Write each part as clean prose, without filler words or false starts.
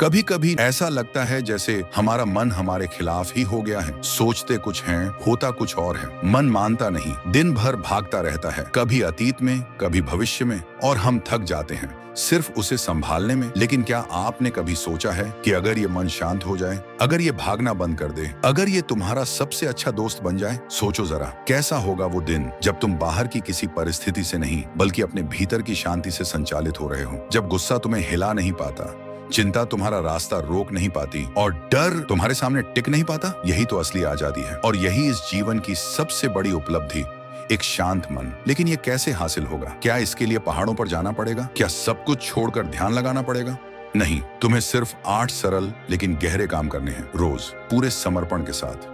कभी कभी ऐसा लगता है जैसे हमारा मन हमारे खिलाफ ही हो गया है। सोचते कुछ हैं, होता कुछ और है। मन मानता नहीं, दिन भर भागता रहता है, कभी अतीत में, कभी भविष्य में, और हम थक जाते हैं सिर्फ उसे संभालने में। लेकिन क्या आपने कभी सोचा है कि अगर ये मन शांत हो जाए, अगर ये भागना बंद कर दे, अगर ये तुम्हारा सबसे अच्छा दोस्त बन जाए? सोचो जरा, कैसा होगा वो दिन जब तुम बाहर की किसी परिस्थिति से नहीं बल्कि अपने भीतर की शांति से संचालित हो रहे हो। जब गुस्सा तुम्हें हिला नहीं पाता, चिंता तुम्हारा रास्ता रोक नहीं पाती और डर तुम्हारे सामने टिक नहीं पाता। यही तो असली आजादी है और यही इस जीवन की सबसे बड़ी उपलब्धि, एक शांत मन। लेकिन ये कैसे हासिल होगा? क्या इसके लिए पहाड़ों पर जाना पड़ेगा? क्या सब कुछ छोड़कर ध्यान लगाना पड़ेगा? नहीं, तुम्हें सिर्फ 8 सरल लेकिन गहरे काम करने हैं, रोज पूरे समर्पण के साथ।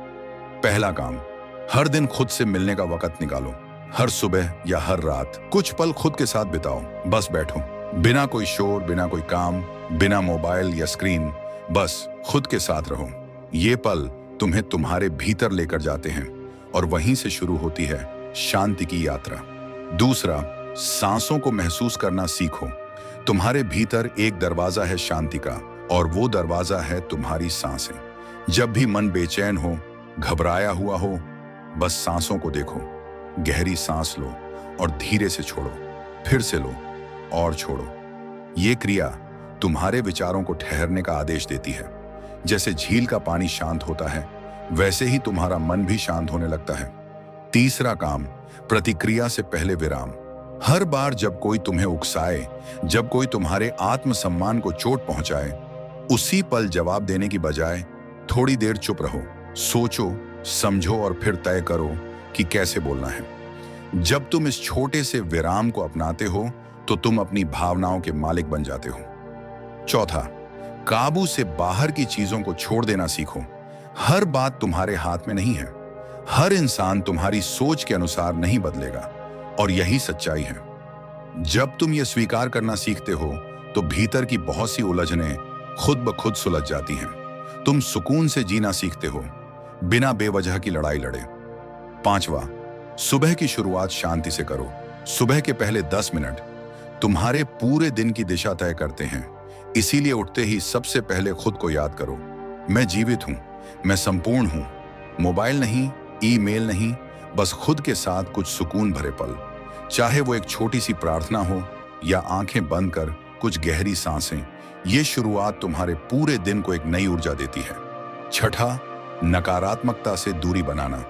पहला काम, हर दिन खुद से मिलने का वक्त निकालो। हर सुबह या हर रात कुछ पल खुद के साथ बिताओ। बस बैठो, बिना कोई शोर, बिना कोई काम, बिना मोबाइल या स्क्रीन, बस खुद के साथ रहो। ये पल तुम्हें तुम्हारे भीतर लेकर जाते हैं और वहीं से शुरू होती है शांति की यात्रा। दूसरा, सांसों को महसूस करना सीखो। तुम्हारे भीतर एक दरवाजा है शांति का, और वो दरवाजा है तुम्हारी सांसें। जब भी मन बेचैन हो, घबराया हुआ हो, बस सांसों को देखो। गहरी सांस लो और धीरे से छोड़ो, फिर से लो और छोड़ो। ये क्रिया तुम्हारे विचारों को ठहरने का आदेश देती है। जैसे झील का पानी शांत होता है, वैसे ही तुम्हारा मन भी शांत होने लगता है। तीसरा काम, प्रतिक्रिया से पहले विराम। हर बार जब कोई तुम्हें उकसाए, जब कोई तुम्हारे आत्मसम्मान को चोट पहुंचाए, उसी पल जवाब देने की बजाय थोड़ी देर चुप रहो, सोचो, समझो और फिर तय करो कि कैसे बोलना है। जब तुम इस छोटे से विराम को अपनाते हो तो तुम अपनी भावनाओं के मालिक बन जाते हो। चौथा, काबू से बाहर की चीजों को छोड़ देना सीखो। हर बात तुम्हारे हाथ में नहीं है। हर इंसान तुम्हारी सोच के अनुसार नहीं बदलेगा, और यही सच्चाई है। जब तुम ये स्वीकार करना सीखते हो तो भीतर की बहुत सी उलझनें खुद ब खुद सुलझ जाती हैं। तुम सुकून से जीना सीखते हो, बिना बेवजह की लड़ाई लड़े। पांचवा, सुबह की शुरुआत शांति से करो। सुबह के पहले 10 मिनट तुम्हारे पूरे दिन की दिशा तय करते हैं। इसीलिए उठते ही सबसे पहले खुद को याद करो, मैं जीवित हूं, मैं संपूर्ण हूं। मोबाइल नहीं, ईमेल नहीं, बस खुद के साथ कुछ सुकून भरे पल। चाहे वो एक छोटी सी प्रार्थना हो या आंखें बंद कर कुछ गहरी सांसें, ये शुरुआत तुम्हारे पूरे दिन को एक नई ऊर्जा देती है। छठा, नकारात्मकता से दूरी बनाना।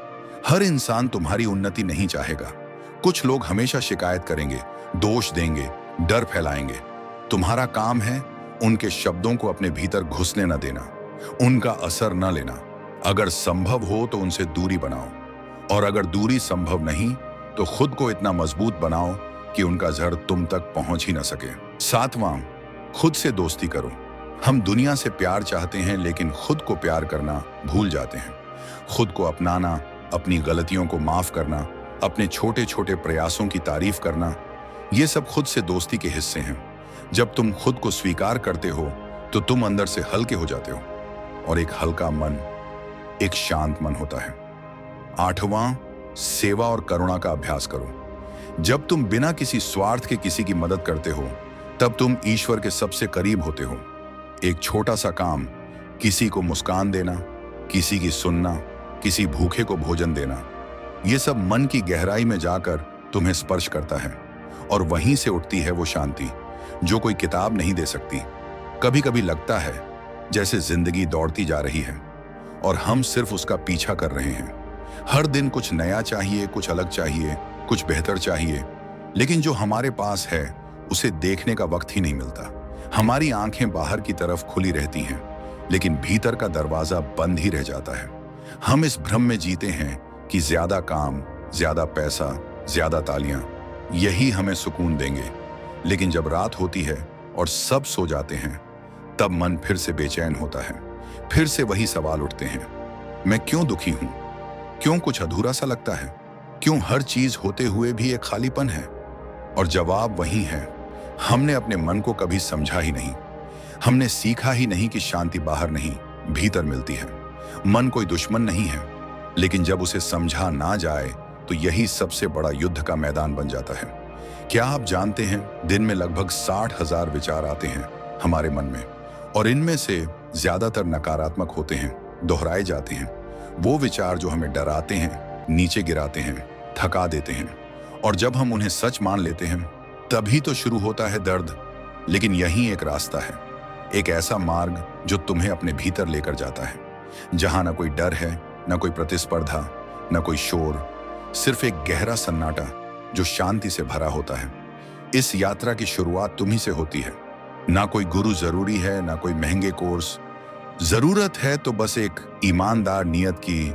हर इंसान तुम्हारी उन्नति नहीं चाहेगा। कुछ लोग हमेशा शिकायत करेंगे, दोष देंगे, डर फैलाएंगे। तुम्हारा काम है उनके शब्दों को अपने भीतर घुसने न देना, उनका असर न लेना। अगर संभव हो तो उनसे दूरी बनाओ, और अगर दूरी संभव नहीं तो खुद को इतना मजबूत बनाओ कि उनका जहर तुम तक पहुंच ही न सके। सातवां, खुद से दोस्ती करो। हम दुनिया से प्यार चाहते हैं लेकिन खुद को प्यार करना भूल जाते हैं। खुद को अपनाना, अपनी गलतियों को माफ करना, अपने छोटे छोटे प्रयासों की तारीफ करना, ये सब खुद से दोस्ती के हिस्से हैं। जब तुम खुद को स्वीकार करते हो तो तुम अंदर से हल्के हो जाते हो, और एक हल्का मन एक शांत मन होता है। आठवां, सेवा और करुणा का अभ्यास करो। जब तुम बिना किसी स्वार्थ के किसी की मदद करते हो, तब तुम ईश्वर के सबसे करीब होते हो। एक छोटा सा काम, किसी को मुस्कान देना, किसी की सुनना, किसी भूखे को भोजन देना, ये सब मन की गहराई में जाकर तुम्हें स्पर्श करता है, और वहीं से उठती है वो शांति जो कोई किताब नहीं दे सकती। कभी कभी लगता है जैसे जिंदगी दौड़ती जा रही है और हम सिर्फ उसका पीछा कर रहे हैं। हर दिन कुछ नया चाहिए, कुछ अलग चाहिए, कुछ बेहतर चाहिए, लेकिन जो हमारे पास है उसे देखने का वक्त ही नहीं मिलता। हमारी आंखें बाहर की तरफ खुली रहती हैं, लेकिन भीतर का दरवाजा बंद ही रह जाता है। हम इस भ्रम में जीते हैं कि ज्यादा काम, ज्यादा पैसा, ज्यादा तालियां, यही हमें सुकून देंगे। लेकिन जब रात होती है और सब सो जाते हैं, तब मन फिर से बेचैन होता है। फिर से वही सवाल उठते हैं, मैं क्यों दुखी हूं? क्यों कुछ अधूरा सा लगता है? क्यों हर चीज होते हुए भी एक खालीपन है? और जवाब वही है, हमने अपने मन को कभी समझा ही नहीं। हमने सीखा ही नहीं कि शांति बाहर नहीं, भीतर मिलती है। मन कोई दुश्मन नहीं है, लेकिन जब उसे समझा ना जाए तो यही सबसे बड़ा युद्ध का मैदान बन जाता है। क्या आप जानते हैं, दिन में लगभग 60,000 विचार आते हैं हमारे मन में। और इनमें से ज्यादातर नकारात्मक होते हैं, दोहराए जाते हैं। वो विचार जो हमें डराते हैं, नीचे गिराते हैं, थका देते हैं। और जब हम उन्हें सच मान लेते हैं तभी तो शुरू होता है दर्द। लेकिन यही एक रास्ता है, एक ऐसा मार्ग जो तुम्हें अपने भीतर लेकर जाता है, जहां ना कोई डर है, ना कोई प्रतिस्पर्धा, ना कोई शोर, सिर्फ एक गहरा सन्नाटा जो शांति से भरा होता है। इस यात्रा की शुरुआत तुम्ही से होती है। ना कोई गुरु जरूरी है, ना कोई महंगे कोर्स। जरूरत है तो बस एक ईमानदार नियत की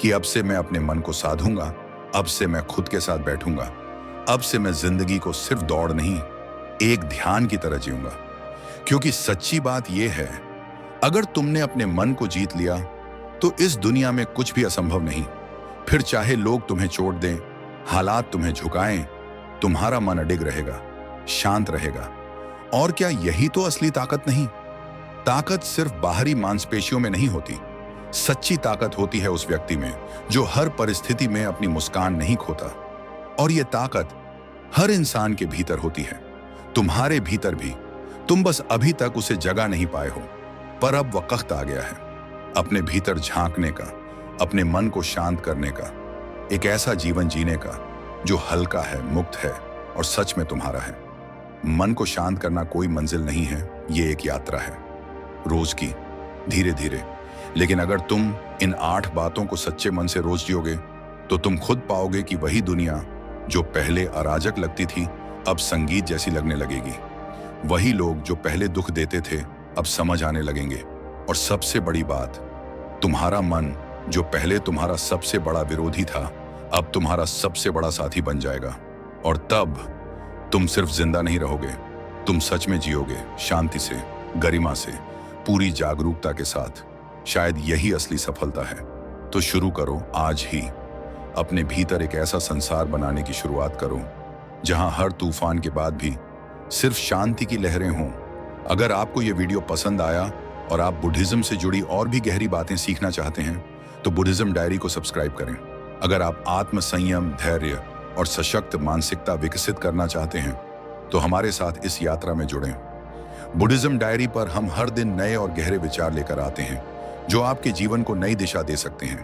कि अब से मैं अपने मन को साधूंगा, अब से मैं खुद के साथ बैठूंगा, अब से मैं जिंदगी को सिर्फ दौड़ नहीं, एक ध्यान की तरह जीऊंगा। क्योंकि सच्ची बात यह है, अगर तुमने अपने मन को जीत लिया तो इस दुनिया में कुछ भी असंभव नहीं। फिर चाहे लोग तुम्हें चोट दें, हालात तुम्हें झुकाएं, तुम्हारा मन अडिग रहेगा, शांत रहेगा। और क्या यही तो असली ताकत नहीं? ताकत सिर्फ बाहरी मांसपेशियों में नहीं होती। सच्ची ताकत होती है उस व्यक्ति में जो हर परिस्थिति में अपनी मुस्कान नहीं खोता। और यह ताकत हर इंसान के भीतर होती है, तुम्हारे भीतर भी। तुम बस अभी तक उसे जगा नहीं पाए हो, पर अब वक्त आ गया है अपने भीतर झांकने का, अपने मन को शांत करने का, एक ऐसा जीवन जीने का जो हल्का है, मुक्त है और सच में तुम्हारा है। मन को शांत करना कोई मंजिल नहीं है, ये एक यात्रा है, रोज की, धीरे धीरे। लेकिन अगर तुम इन 8 बातों को सच्चे मन से रोज जियोगे तो तुम खुद पाओगे कि वही दुनिया जो पहले अराजक लगती थी अब संगीत जैसी लगने लगेगी। वही लोग जो पहले दुख देते थे अब समझ आने लगेंगे। और सबसे बड़ी बात, तुम्हारा मन जो पहले तुम्हारा सबसे बड़ा विरोधी था अब तुम्हारा सबसे बड़ा साथी बन जाएगा। और तब तुम सिर्फ जिंदा नहीं रहोगे, तुम सच में जियोगे, शांति से, गरिमा से, पूरी जागरूकता के साथ। शायद यही असली सफलता है। तो शुरू करो आज ही, अपने भीतर एक ऐसा संसार बनाने की शुरुआत करो जहां हर तूफान के बाद भी सिर्फ शांति की लहरें हों। अगर आपको यह वीडियो पसंद आया और आप बुद्धिज्म से जुड़ी और भी गहरी बातें सीखना चाहते हैं तो बुद्धिज्म डायरी को सब्सक्राइब करें। अगर आप आत्म संयम, धैर्य और सशक्त मानसिकता विकसित करना चाहते हैं तो हमारे साथ इस यात्रा में जुड़ें। बुद्धिज्म डायरी पर हम हर दिन नए और गहरे विचार लेकर आते हैं जो आपके जीवन को नई दिशा दे सकते हैं।